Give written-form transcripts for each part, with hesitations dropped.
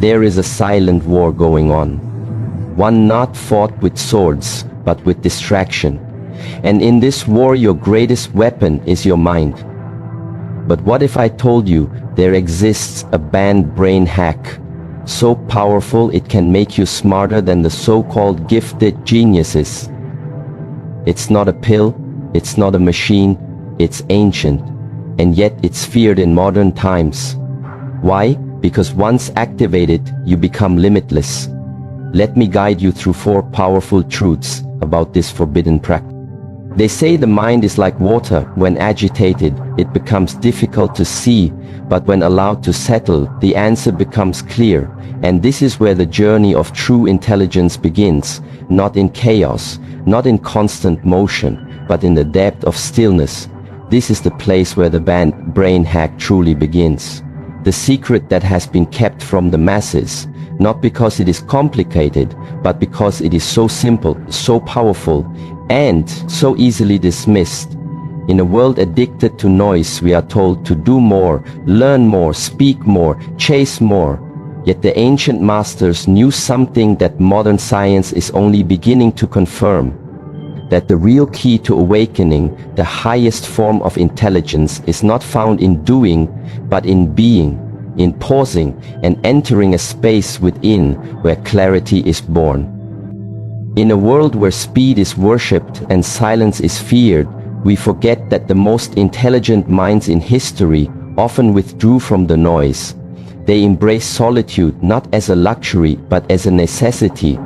there is a silent war going on. One not fought with swords, but with distraction. And in this war, your greatest weapon is your mind. But what if I told you there exists a banned brain hack, so powerful it can make you smarter than the so-called gifted geniuses? It's not a pill, it's not a machine, it's ancient, and yet it's feared in modern times. Why? Because once activated, you become limitless. Let me guide you through 4 powerful truths about this forbidden practice. They say the mind is like water. When agitated, it becomes difficult to see, but when allowed to settle, the answer becomes clear. And this is where the journey of true intelligence begins, not in chaos, not in constant motion, but in the depth of stillness. This is the place where the brain hack truly begins. The secret that has been kept from the masses, not because it is complicated, but because it is so simple, so powerful, and so easily dismissed. In a world addicted to noise, we are told to do more, learn more, speak more, chase more. Yet the ancient masters knew something that modern science is only beginning to confirm. That the real key to awakening, the highest form of intelligence, is not found in doing, but in being, in pausing and entering a space within where clarity is born. In a world where speed is worshipped and silence is feared, we forget that the most intelligent minds in history often withdrew from the noise. They embraced solitude not as a luxury but as a necessity.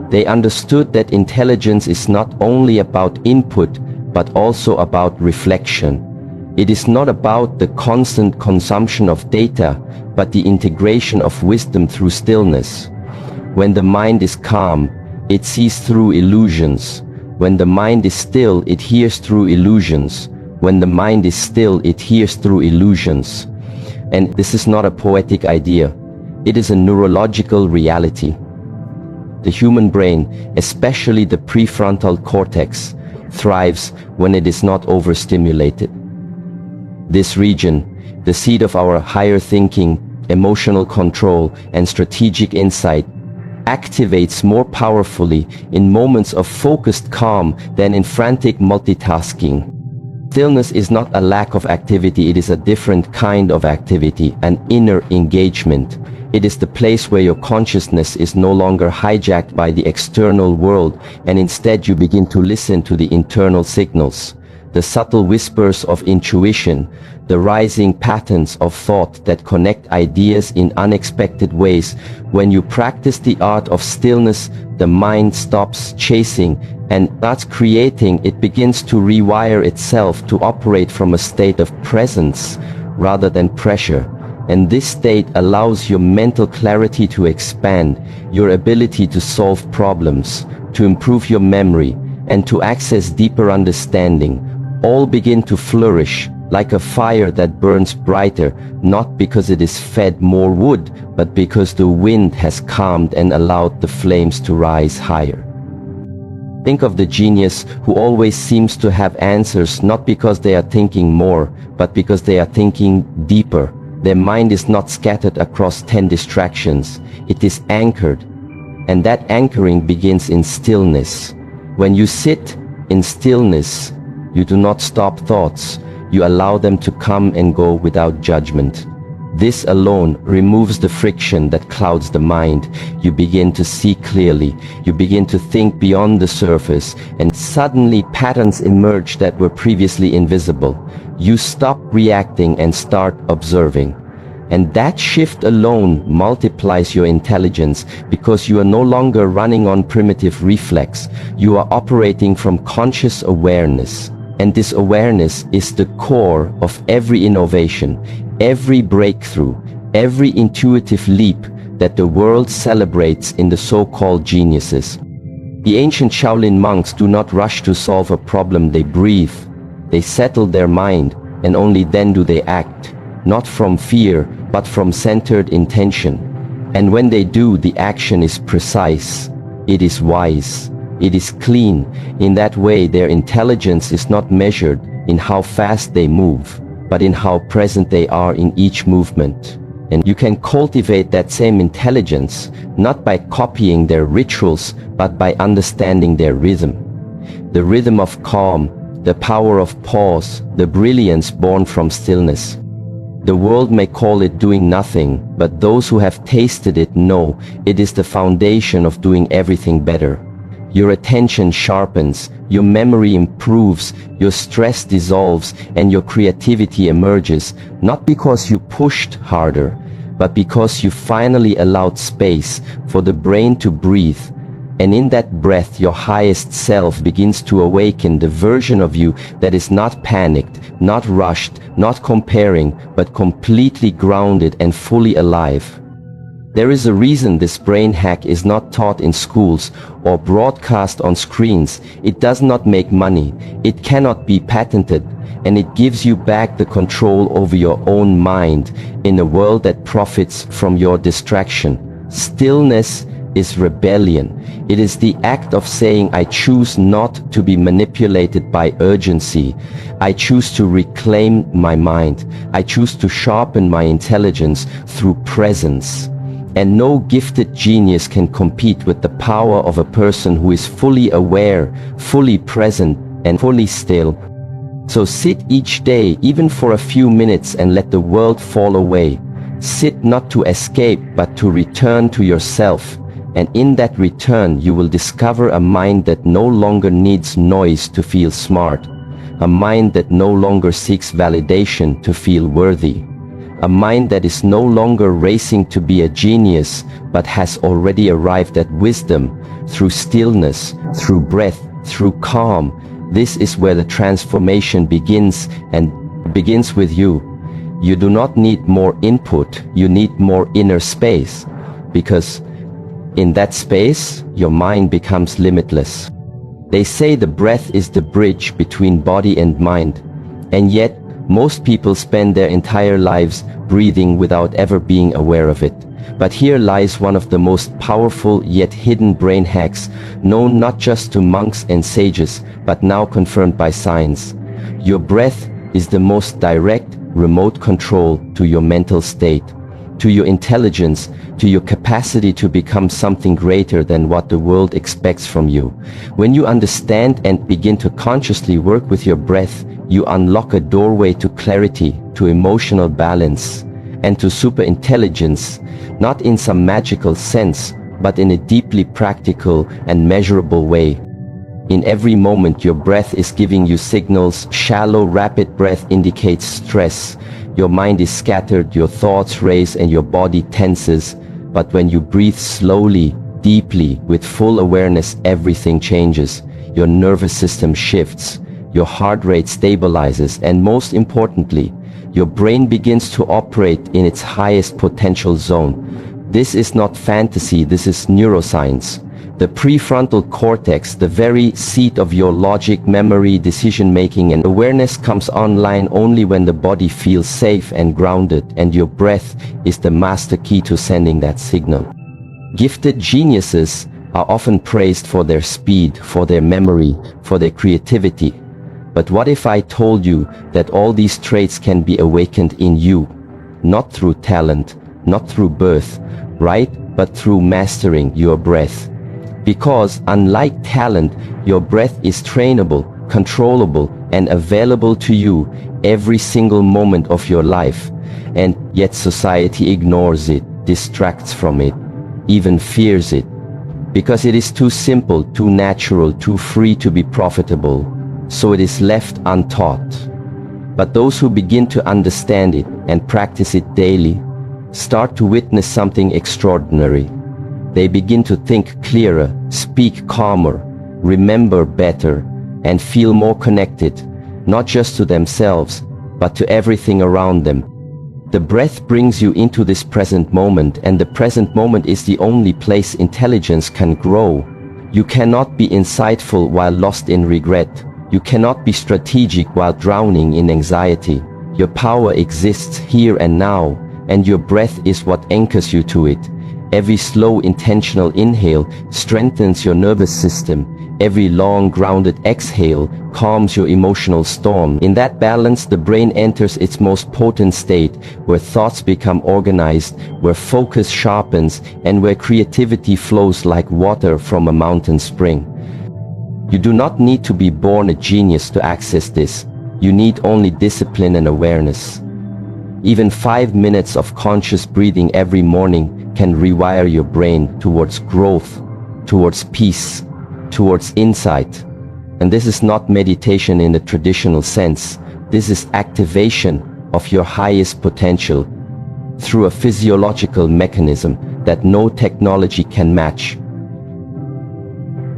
They understood that intelligence is not only about input but also about reflection. It is not about the constant consumption of data, but the integration of wisdom through stillness. When the mind is calm, it sees through illusions. When the mind is still, it hears through illusions. When the mind is still, it hears through illusions. And this is not a poetic idea. It is a neurological reality. The human brain, especially the prefrontal cortex, thrives when it is not overstimulated. This region, the seat of our higher thinking, emotional control, and strategic insight, activates more powerfully in moments of focused calm than in frantic multitasking. Stillness is not a lack of activity, it is a different kind of activity, an inner engagement. It is the place where your consciousness is no longer hijacked by the external world, and instead you begin to listen to the internal signals, the subtle whispers of intuition, the rising patterns of thought that connect ideas in unexpected ways. When you practice the art of stillness, the mind stops chasing and starts creating. It begins to rewire itself to operate from a state of presence rather than pressure. And this state allows your mental clarity to expand, your ability to solve problems, to improve your memory, and to access deeper understanding. All begin to flourish like a fire that burns brighter, not because it is fed more wood, but because the wind has calmed and allowed the flames to rise higher. Think of the genius who always seems to have answers, not because they are thinking more, but because they are thinking deeper. Their mind is not scattered across 10 distractions. It is anchored. And that anchoring begins in stillness. When you sit in stillness, you do not stop thoughts. You allow them to come and go without judgment. This alone removes the friction that clouds the mind. You begin to see clearly. You begin to think beyond the surface, and suddenly patterns emerge that were previously invisible. You stop reacting and start observing. And that shift alone multiplies your intelligence, because you are no longer running on primitive reflex. You are operating from conscious awareness. And this awareness is the core of every innovation, every breakthrough, every intuitive leap that the world celebrates in the so-called geniuses. The ancient Shaolin monks do not rush to solve a problem, they breathe. They settle their mind, and only then do they act, not from fear, but from centered intention. And when they do, the action is precise, it is wise, it is clean. In that way, their intelligence is not measured in how fast they move, but in how present they are in each movement. And you can cultivate that same intelligence, not by copying their rituals, but by understanding their rhythm. The rhythm of calm, the power of pause, the brilliance born from stillness. The world may call it doing nothing, but those who have tasted it know it is the foundation of doing everything better. Your attention sharpens, your memory improves, your stress dissolves, and your creativity emerges, not because you pushed harder, but because you finally allowed space for the brain to breathe. And in that breath, your highest self begins to awaken, the version of you that is not panicked, not rushed, not comparing, but completely grounded and fully alive. There is a reason this brain hack is not taught in schools or broadcast on screens. It does not make money, it cannot be patented, and it gives you back the control over your own mind in a world that profits from your distraction. Stillness is rebellion. It is the act of saying, I choose not to be manipulated by urgency. I choose to reclaim my mind. I choose to sharpen my intelligence through presence. And no gifted genius can compete with the power of a person who is fully aware, fully present, and fully still. So sit each day, even for a few minutes, and let the world fall away. Sit not to escape, but to return to yourself. And in that return, you will discover a mind that no longer needs noise to feel smart. A mind that no longer seeks validation to feel worthy. A mind that is no longer racing to be a genius, but has already arrived at wisdom through stillness, through breath, through calm. This is where the transformation begins, and begins with you. You do not need more input, you need more inner space, because in that space, your mind becomes limitless. They say the breath is the bridge between body and mind, and yet most people spend their entire lives breathing without ever being aware of it. But here lies one of the most powerful yet hidden brain hacks, known not just to monks and sages, but now confirmed by science. Your breath is the most direct, remote control to your mental state, to your intelligence, to your capacity to become something greater than what the world expects from you. When you understand and begin to consciously work with your breath, you unlock a doorway to clarity, to emotional balance, and to superintelligence, not in some magical sense, but in a deeply practical and measurable way. In every moment, your breath is giving you signals. Shallow, rapid breath indicates stress. Your mind is scattered, your thoughts race, and your body tenses. But when you breathe slowly, deeply, with full awareness, everything changes. Your nervous system shifts, your heart rate stabilizes, and most importantly, your brain begins to operate in its highest potential zone. This is not fantasy, this is neuroscience. The prefrontal cortex, the very seat of your logic, memory, decision-making, and awareness, comes online only when the body feels safe and grounded, and your breath is the master key to sending that signal. Gifted geniuses are often praised for their speed, for their memory, for their creativity. But what if I told you that all these traits can be awakened in you, not through talent, not through birth, right, but through mastering your breath? Because unlike talent, your breath is trainable, controllable, and available to you every single moment of your life. And yet society ignores it, distracts from it, even fears it. Because it is too simple, too natural, too free to be profitable. So it is left untaught. But those who begin to understand it and practice it daily start to witness something extraordinary. They begin to think clearer, speak calmer, remember better, and feel more connected, not just to themselves, but to everything around them. The breath brings you into this present moment, and the present moment is the only place intelligence can grow. You cannot be insightful while lost in regret. You cannot be strategic while drowning in anxiety. Your power exists here and now, and your breath is what anchors you to it. Every slow, intentional inhale strengthens your nervous system. Every long, grounded exhale calms your emotional storm. In that balance, the brain enters its most potent state, where thoughts become organized, where focus sharpens, and where creativity flows like water from a mountain spring. You do not need to be born a genius to access this. You need only discipline and awareness. Even 5 minutes of conscious breathing every morning can rewire your brain towards growth, towards peace, towards insight. And this is not meditation in the traditional sense. This is activation of your highest potential through a physiological mechanism that no technology can match.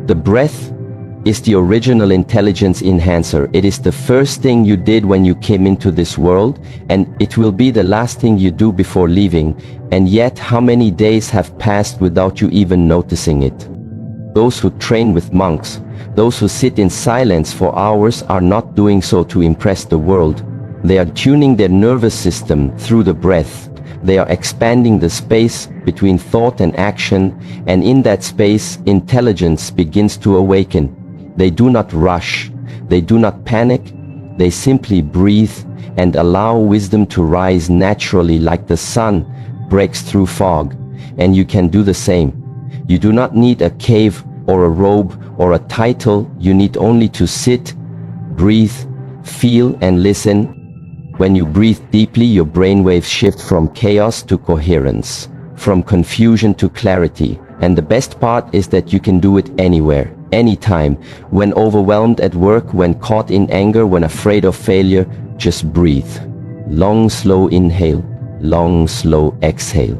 The breath is the original intelligence enhancer. It is the first thing you did when you came into this world, and it will be the last thing you do before leaving. And yet, how many days have passed without you even noticing it? Those who train with monks, those who sit in silence for hours, are not doing so to impress the world. They are tuning their nervous system through the breath. They are expanding the space between thought and action, and in that space, intelligence begins to awaken. They do not rush. They do not panic. They simply breathe and allow wisdom to rise naturally, like the sun breaks through fog. And you can do the same. You do not need a cave or a robe or a title. You need only to sit, breathe, feel, and listen. When you breathe deeply, your brainwaves shift from chaos to coherence, from confusion to clarity. And the best part is that you can do it anywhere, anytime. When overwhelmed at work, when caught in anger, when afraid of failure, just breathe. Long, slow inhale, long, slow exhale.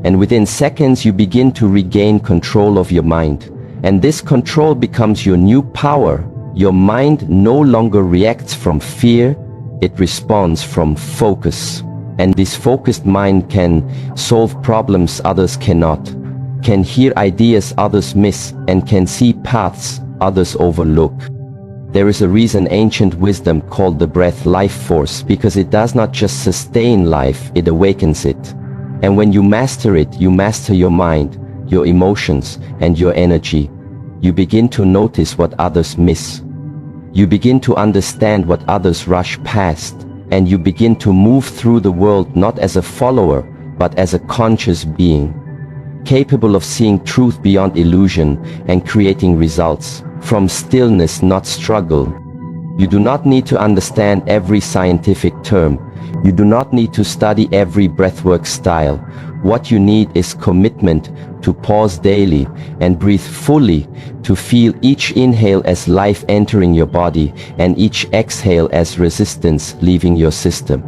And within seconds, you begin to regain control of your mind. And this control becomes your new power. Your mind no longer reacts from fear, it responds from focus. And this focused mind can solve problems others cannot, can hear ideas others miss, and can see paths others overlook. There is a reason ancient wisdom called the breath life force, because it does not just sustain life, it awakens it. And when you master it, you master your mind, your emotions, and your energy. You begin to notice what others miss. You begin to understand what others rush past. And you begin to move through the world not as a follower, but as a conscious being, capable of seeing truth beyond illusion and creating results from stillness, not struggle. You do not need to understand every scientific term. You do not need to study every breathwork style. What you need is commitment to pause daily and breathe fully, to feel each inhale as life entering your body and each exhale as resistance leaving your system.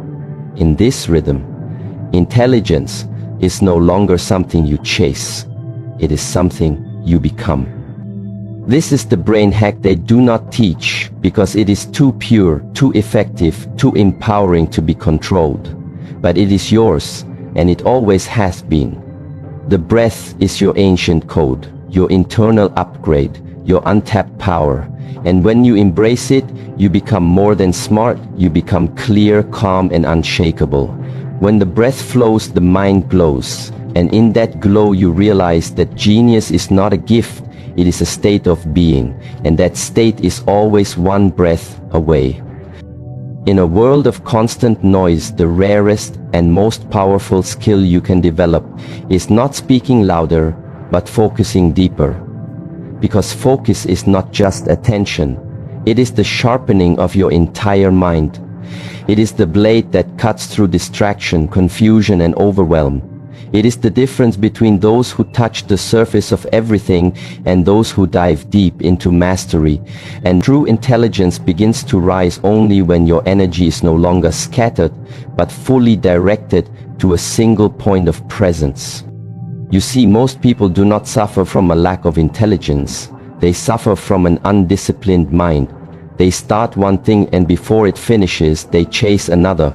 In this rhythm, intelligence is no longer something you chase. It is something you become. This is the brain hack they do not teach, because it is too pure, too effective, too empowering to be controlled. But it is yours, and it always has been. The breath is your ancient code, your internal upgrade, your untapped power. And when you embrace it, you become more than smart, you become clear, calm, and unshakable. When the breath flows, the mind glows. And in that glow, you realize that genius is not a gift, it is a state of being, and that state is always one breath away. In a world of constant noise, the rarest and most powerful skill you can develop is not speaking louder, but focusing deeper. Because focus is not just attention, it is the sharpening of your entire mind. It is the blade that cuts through distraction, confusion, and overwhelm. It is the difference between those who touch the surface of everything and those who dive deep into mastery. And true intelligence begins to rise only when your energy is no longer scattered, but fully directed to a single point of presence. You see, most people do not suffer from a lack of intelligence. They suffer from an undisciplined mind. They start one thing and before it finishes, they chase another.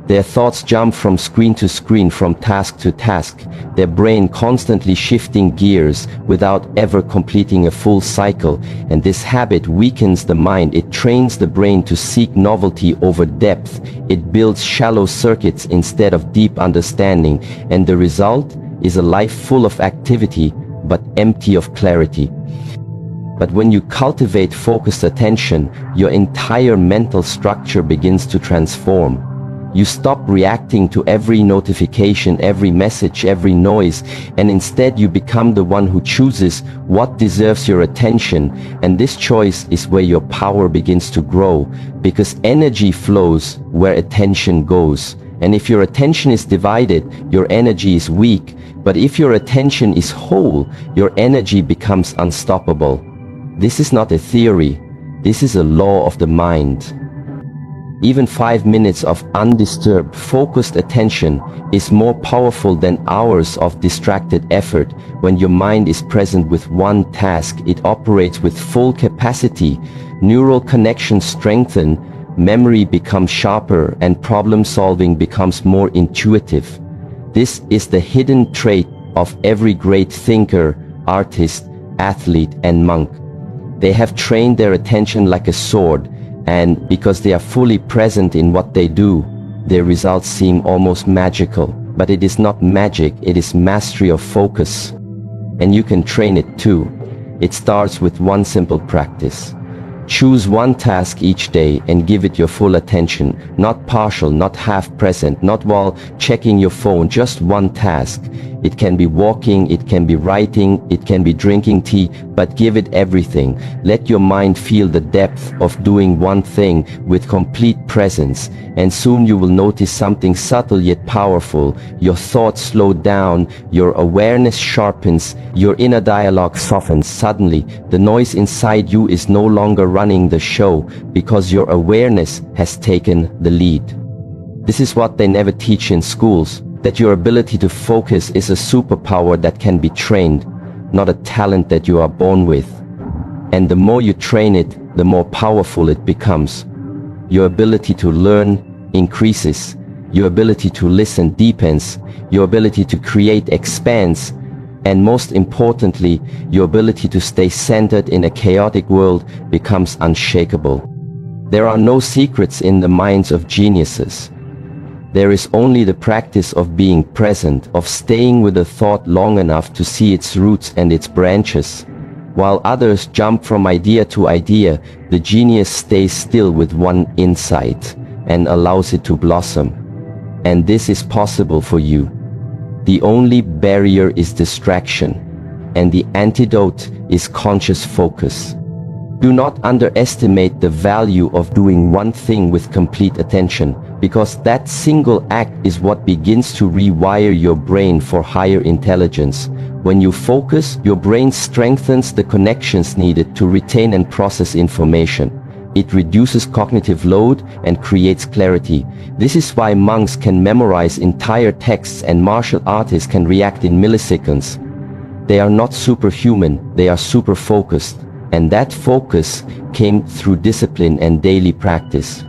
Their thoughts jump from screen to screen, from task to task, their brain constantly shifting gears without ever completing a full cycle. And this habit weakens the mind. It trains the brain to seek novelty over depth. It builds shallow circuits instead of deep understanding. And the result is a life full of activity, but empty of clarity. But when you cultivate focused attention, your entire mental structure begins to transform. You stop reacting to every notification, every message, every noise, and instead you become the one who chooses what deserves your attention. And this choice is where your power begins to grow, because energy flows where attention goes. And if your attention is divided, your energy is weak. But if your attention is whole, your energy becomes unstoppable. This is not a theory. This is a law of the mind. Even 5 minutes of undisturbed, focused attention is more powerful than hours of distracted effort. When your mind is present with one task, it operates with full capacity. Neural connections strengthen, memory becomes sharper, and problem solving becomes more intuitive. This is the hidden trait of every great thinker, artist, athlete, and monk. They have trained their attention like a sword, and because they are fully present in what they do, their results seem almost magical. But it is not magic, it is mastery of focus. And you can train it too. It starts with one simple practice. Choose one task each day and give it your full attention, not partial, not half present, not while checking your phone, just one task. It can be walking, it can be writing, it can be drinking tea, but give it everything. Let your mind feel the depth of doing one thing with complete presence, and soon you will notice something subtle yet powerful. Your thoughts slow down, your awareness sharpens, your inner dialogue softens. Suddenly, the noise inside you is no longer running the show, because your awareness has taken the lead. This is what they never teach in schools, that your ability to focus is a superpower that can be trained, not a talent that you are born with. And the more you train it, the more powerful it becomes. Your ability to learn increases, your ability to listen deepens, your ability to create expands, and most importantly, your ability to stay centered in a chaotic world becomes unshakable. There are no secrets in the minds of geniuses. There is only the practice of being present, of staying with a thought long enough to see its roots and its branches. While others jump from idea to idea, the genius stays still with one insight and allows it to blossom. And this is possible for you. The only barrier is distraction, and the antidote is conscious focus. Do not underestimate the value of doing one thing with complete attention, because that single act is what begins to rewire your brain for higher intelligence. When you focus, your brain strengthens the connections needed to retain and process information. It reduces cognitive load and creates clarity. This is why monks can memorize entire texts and martial artists can react in milliseconds. They are not superhuman, they are super focused. And that focus came through discipline and daily practice.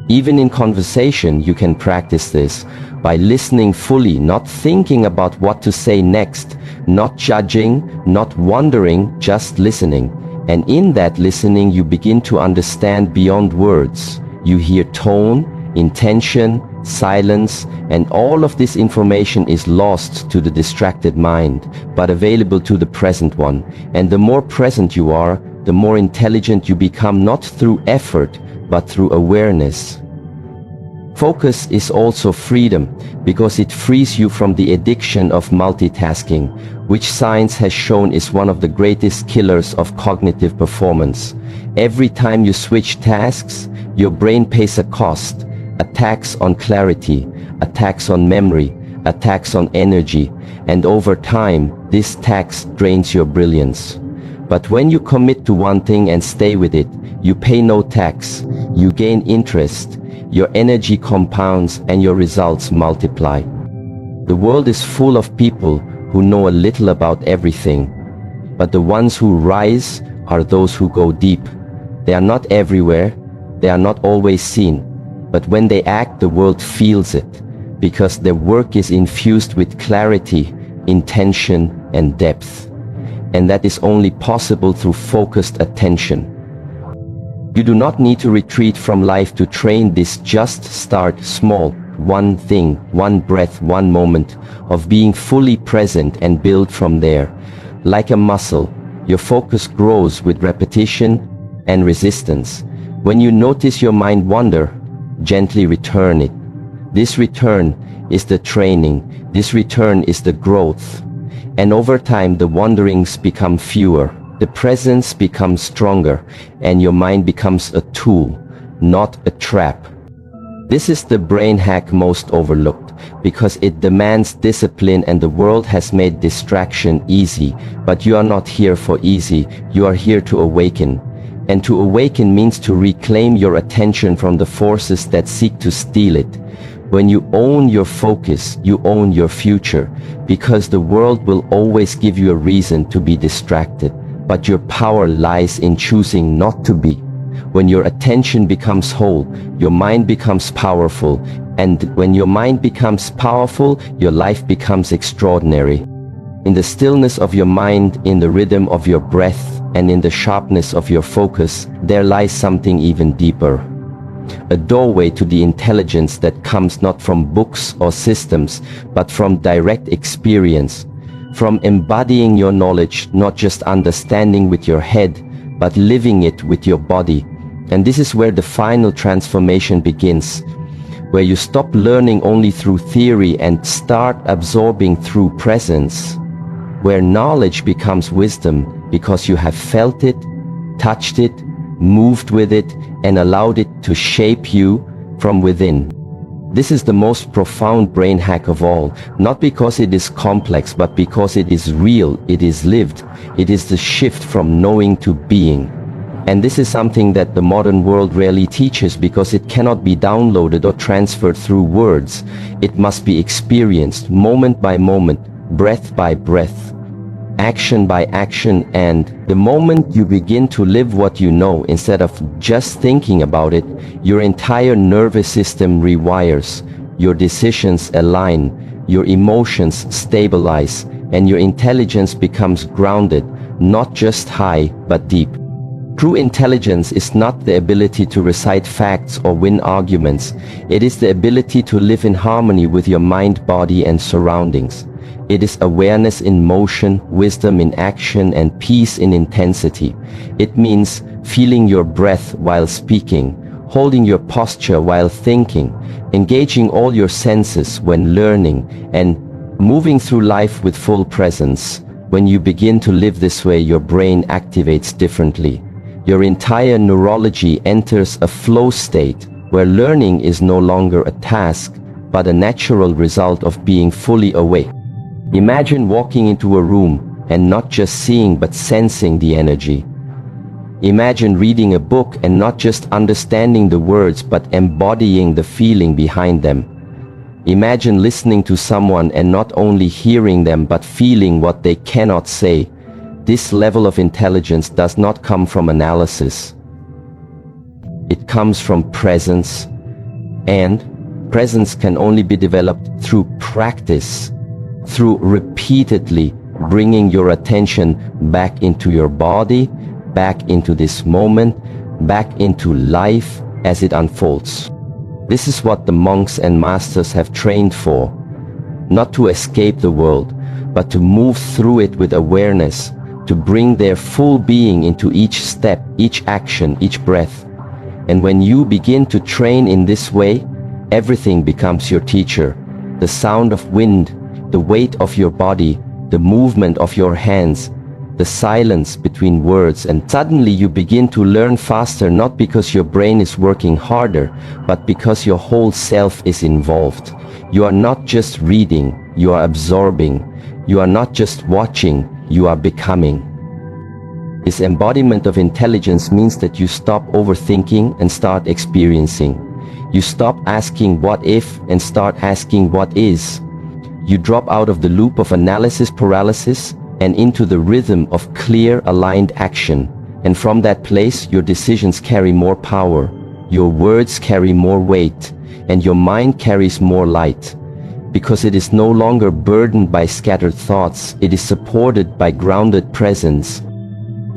Even in conversation, you can practice this by listening fully, not thinking about what to say next, not judging, not wondering, just listening. And in that listening, you begin to understand beyond words. You hear tone, intention, silence, and all of this information is lost to the distracted mind, but available to the present one. And the more present you are, the more intelligent you become, not through effort, but through awareness. Focus is also freedom, because it frees you from the addiction of multitasking, which science has shown is one of the greatest killers of cognitive performance. Every time you switch tasks, your brain pays a cost. A tax on clarity, a tax on memory, a tax on energy, and over time, this tax drains your brilliance. But when you commit to one thing and stay with it, you pay no tax, you gain interest, your energy compounds, and your results multiply. The world is full of people who know a little about everything, but the ones who rise are those who go deep. They are not everywhere, they are not always seen. But when they act, the world feels it, because their work is infused with clarity, intention, and depth. And that is only possible through focused attention. You do not need to retreat from life to train this, just start small. one thing, one breath, one moment of being fully present and build from there. Like a muscle, your focus grows with repetition and resistance. When you notice your mind wander, gently return it. This return is the training. This return is the growth. And over time, the wanderings become fewer. The presence becomes stronger, and your mind becomes a tool, not a trap. This is the brain hack most overlooked, because it demands discipline, and the world has made distraction easy. But you are not here for easy, you are here to awaken. And to awaken means to reclaim your attention from the forces that seek to steal it. When you own your focus, you own your future, because the world will always give you a reason to be distracted. But your power lies in choosing not to be. When your attention becomes whole, your mind becomes powerful. And when your mind becomes powerful, your life becomes extraordinary. In the stillness of your mind, in the rhythm of your breath, and in the sharpness of your focus, there lies something even deeper. A doorway to the intelligence that comes not from books or systems, but from direct experience. From embodying your knowledge, not just understanding with your head, but living it with your body. And this is where the final transformation begins, where you stop learning only through theory and start absorbing through presence, where knowledge becomes wisdom because you have felt it, touched it, moved with it, and allowed it to shape you from within. This is the most profound brain hack of all, not because it is complex, but because it is real, it is lived. It is the shift from knowing to being. And this is something that the modern world rarely teaches, because it cannot be downloaded or transferred through words. It must be experienced moment by moment, breath by breath, action by action. And the moment you begin to live what you know instead of just thinking about it, your entire nervous system rewires, your decisions align, your emotions stabilize, and your intelligence becomes grounded, not just high, but deep. True intelligence is not the ability to recite facts or win arguments. It is the ability to live in harmony with your mind, body, and surroundings. It is awareness in motion, wisdom in action, and peace in intensity. It means feeling your breath while speaking, holding your posture while thinking, engaging all your senses when learning, and moving through life with full presence. When you begin to live this way, your brain activates differently. Your entire neurology enters a flow state where learning is no longer a task, but a natural result of being fully awake. Imagine walking into a room and not just seeing but sensing the energy. Imagine reading a book and not just understanding the words but embodying the feeling behind them. Imagine listening to someone and not only hearing them but feeling what they cannot say. This level of intelligence does not come from analysis. It comes from presence, and presence can only be developed through practice, through repeatedly bringing your attention back into your body, back into this moment, back into life as it unfolds. This is what the monks and masters have trained for, not to escape the world, but to move through it with awareness, to bring their full being into each step, each action, each breath. And when you begin to train in this way, everything becomes your teacher. The sound of wind, the weight of your body, the movement of your hands, the silence between words, and suddenly you begin to learn faster, not because your brain is working harder, but because your whole self is involved. You are not just reading, you are absorbing. You are not just watching, you are becoming. This embodiment of intelligence means that you stop overthinking and start experiencing. You stop asking what if and start asking what is. You drop out of the loop of analysis paralysis and into the rhythm of clear, aligned action. And from that place, your decisions carry more power, your words carry more weight, and your mind carries more light. Because it is no longer burdened by scattered thoughts, it is supported by grounded presence.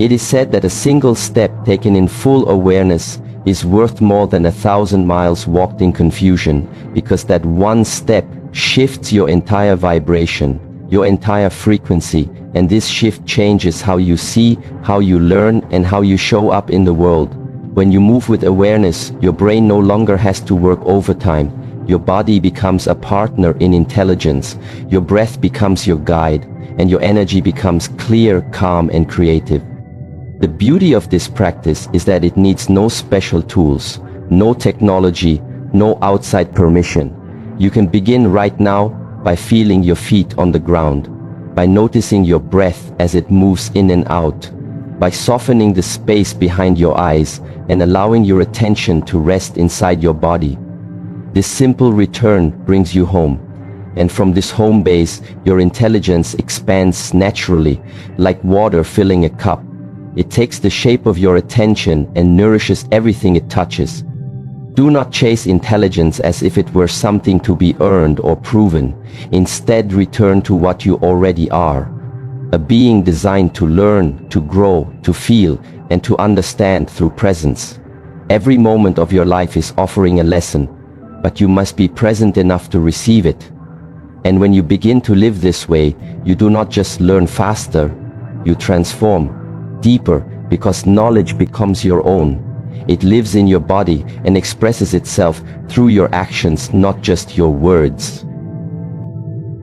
It is said that a single step taken in full awareness is worth more than 1,000 miles walked in confusion, because that one step shifts your entire vibration, your entire frequency, and this shift changes how you see, how you learn, and how you show up in the world. When you move with awareness, your brain no longer has to work overtime. Your body becomes a partner in intelligence, your breath becomes your guide, and your energy becomes clear, calm, and creative. The beauty of this practice is that it needs no special tools, no technology, no outside permission. You can begin right now by feeling your feet on the ground, by noticing your breath as it moves in and out, by softening the space behind your eyes and allowing your attention to rest inside your body. This simple return brings you home, and from this home base, your intelligence expands naturally, like water filling a cup. It takes the shape of your attention and nourishes everything it touches. Do not chase intelligence as if it were something to be earned or proven. Instead, return to what you already are. A being designed to learn, to grow, to feel, and to understand through presence. Every moment of your life is offering a lesson, but you must be present enough to receive it. And when you begin to live this way, you do not just learn faster, you transform deeper, because knowledge becomes your own. It lives in your body and expresses itself through your actions, not just your words.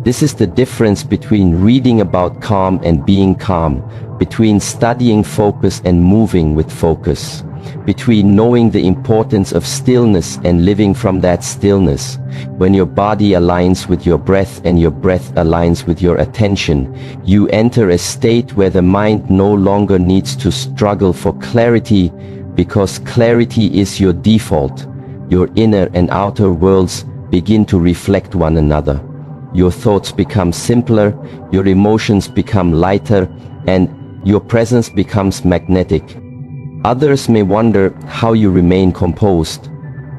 This is the difference between reading about calm and being calm, between studying focus and moving with focus, between knowing the importance of stillness and living from that stillness. When your body aligns with your breath and your breath aligns with your attention, you enter a state where the mind no longer needs to struggle for clarity, because clarity is your default. Your inner and outer worlds begin to reflect one another. Your thoughts become simpler, your emotions become lighter, and your presence becomes magnetic. Others may wonder how you remain composed,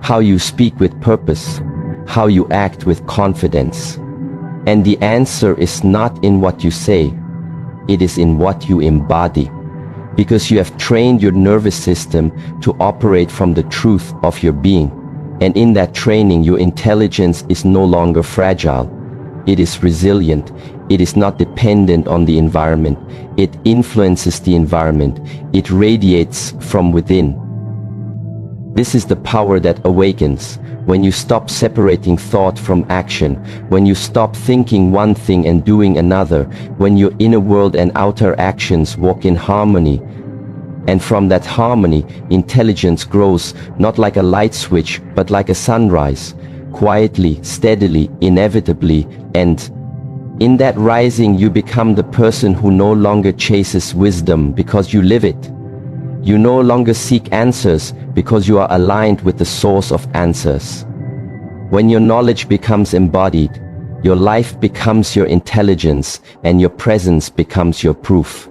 how you speak with purpose, how you act with confidence. And the answer is not in what you say, it is in what you embody. Because you have trained your nervous system to operate from the truth of your being. And in that training, your intelligence is no longer fragile. It is resilient. It is not dependent on the environment. It influences the environment. It radiates from within. This is the power that awakens when you stop separating thought from action, when you stop thinking one thing and doing another, when your inner world and outer actions walk in harmony. And from that harmony, intelligence grows, not like a light switch, but like a sunrise, quietly, steadily, inevitably, and in that rising you become the person who no longer chases wisdom because you live it. You no longer seek answers because you are aligned with the source of answers. When your knowledge becomes embodied, your life becomes your intelligence and your presence becomes your proof.